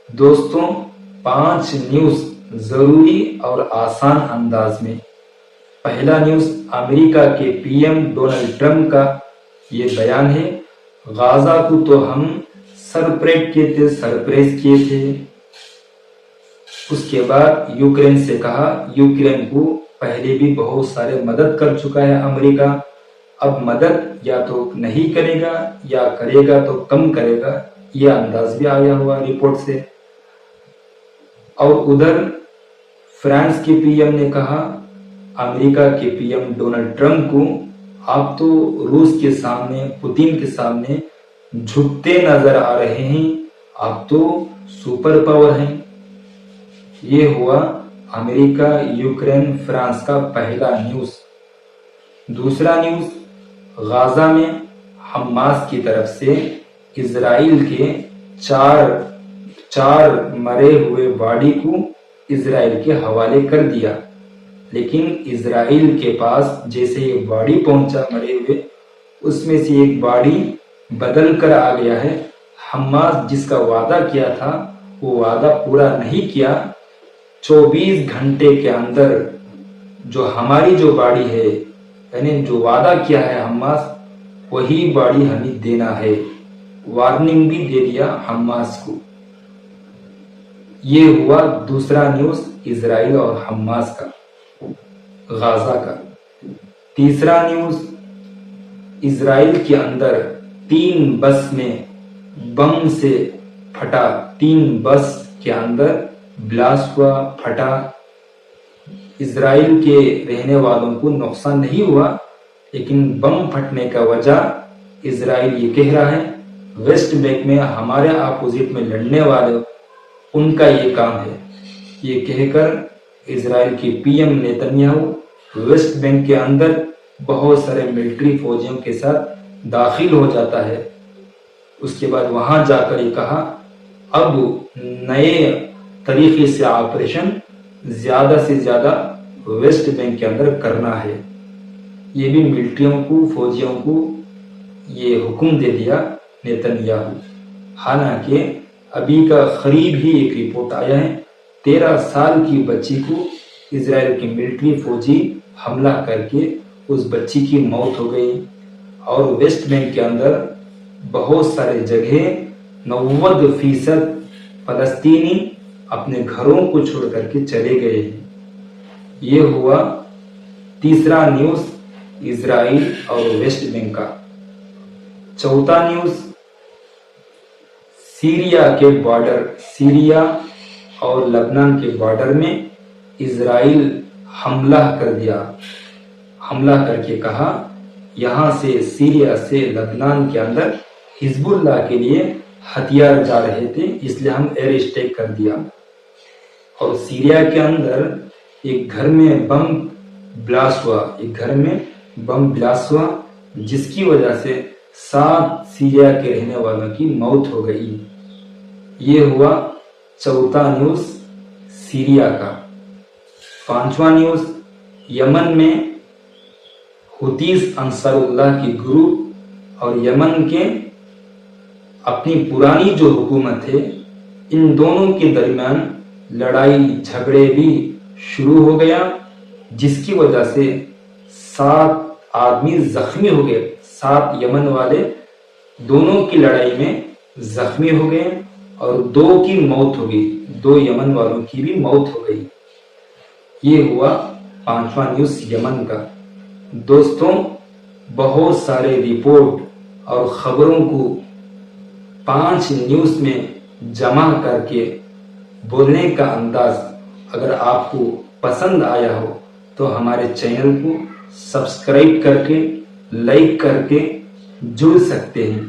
दोस्तों, 5 न्यूज जरूरी और आसान अंदाज में। पहला न्यूज अमेरिका के पीएम डोनाल्ड ट्रंप का ये बयान है, गाजा को तो हम सरप्राइज किए थे। उसके बाद यूक्रेन से कहा, यूक्रेन को पहले भी बहुत सारे मदद कर चुका है अमेरिका, अब मदद या तो नहीं करेगा या करेगा तो कम करेगा, यह अंदाज भी आया हुआ रिपोर्ट से। और उधर फ्रांस के पीएम ने कहा, अमेरिका के पीएम डोनाल्ड ट्रंप को, आप तो रूस के सामने, पुतिन के सामने झुकते नजर आ रहे हैं, आप तो सुपर पावर हैं। ये हुआ अमेरिका, यूक्रेन, फ्रांस का पहला न्यूज। दूसरा न्यूज, गाजा में हमास की तरफ से इजराइल के चार मरे हुए बॉडी को इजराइल के हवाले कर दिया। लेकिन इजराइल के पास जैसे ये बॉडी पहुंचा मरे हुए, उसमें से एक बॉडी बदल कर आ गया है। हमास जिसका वादा किया था वो वादा पूरा नहीं किया। 24 घंटे के अंदर जो हमारी जो बॉडी है, यानी जो वादा किया है हमास, वही बॉडी हमें देना है। वार्निंग भी दे दिया हमास को। ये हुआ दूसरा न्यूज इजराइल और हमास का, गाजा का। तीसरा न्यूज, इजराइल के अंदर 3 बस में बम से फटा, 3 बस के अंदर ब्लास्ट हुआ, फटा। इजराइल के रहने वालों को नुकसान नहीं हुआ, लेकिन बम फटने का वजह इजराइल ये कह रहा है, वेस्ट बैंक में हमारे अपोजिट में लड़ने वाले उनका ये काम है। ये कहकर इजराइल के पीएम नेतन्याहू वेस्ट बैंक के अंदर बहुत सारे मिलिट्री फौजियों के साथ दाखिल हो जाता है। उसके बाद वहां जाकर ये कहा, अब नए तरीके से ऑपरेशन ज्यादा से ज्यादा वेस्ट बैंक के अंदर करना है। ये भी मिलिट्रियों को, फौजियों को ये हुक्म दे दिया नेतन्याहू। हालांकि अभी का करीब ही एक रिपोर्ट आया है, 13 साल की बच्ची को इजराइल के मिलिट्री फौजी हमला करके उस बच्ची की मौत हो गई। और वेस्ट बैंक के अंदर बहुत सारे जगह 90% फलस्तीनी अपने घरों को छोड़ करके चले गए हैं। ये हुआ तीसरा न्यूज इजराइल और वेस्ट बैंक का। चौथा न्यूज, सीरिया के बॉर्डर, सीरिया और लबनान के बॉर्डर में इजराइल हमला कर दिया। हमला करके कहा, यहां से सीरिया से लबनान के अंदर हिजबुल्लाह के लिए हथियार जा रहे थे, इसलिए हम एयर स्ट्राइक कर दिया। और सीरिया के अंदर एक घर में बम ब्लास्ट हुआ, एक घर में बम ब्लास्ट हुआ, जिसकी वजह से 7 सीरिया के रहने वालों की मौत हो गई। ये हुआ चौथा न्यूज सीरिया का। 5वां न्यूज, यमन में हुतीस अंसारुल्लाह की ग्रुप और यमन के अपनी पुरानी जो हुकूमत है, इन दोनों के दरमियान लड़ाई झगड़े भी शुरू हो गया, जिसकी वजह से 7 आदमी जख्मी हो गए। 7 यमन वाले दोनों की लड़ाई में जख्मी हो गए और 2 की मौत हो गई, 2 यमन वालों की भी मौत हो गई। ये हुआ 5वां न्यूज यमन का। दोस्तों, बहुत सारे रिपोर्ट और खबरों को 5 न्यूज में जमा करके बोलने का अंदाज अगर आपको पसंद आया हो तो हमारे चैनल को सब्सक्राइब करके, लाइक करके जुड़ सकते हैं।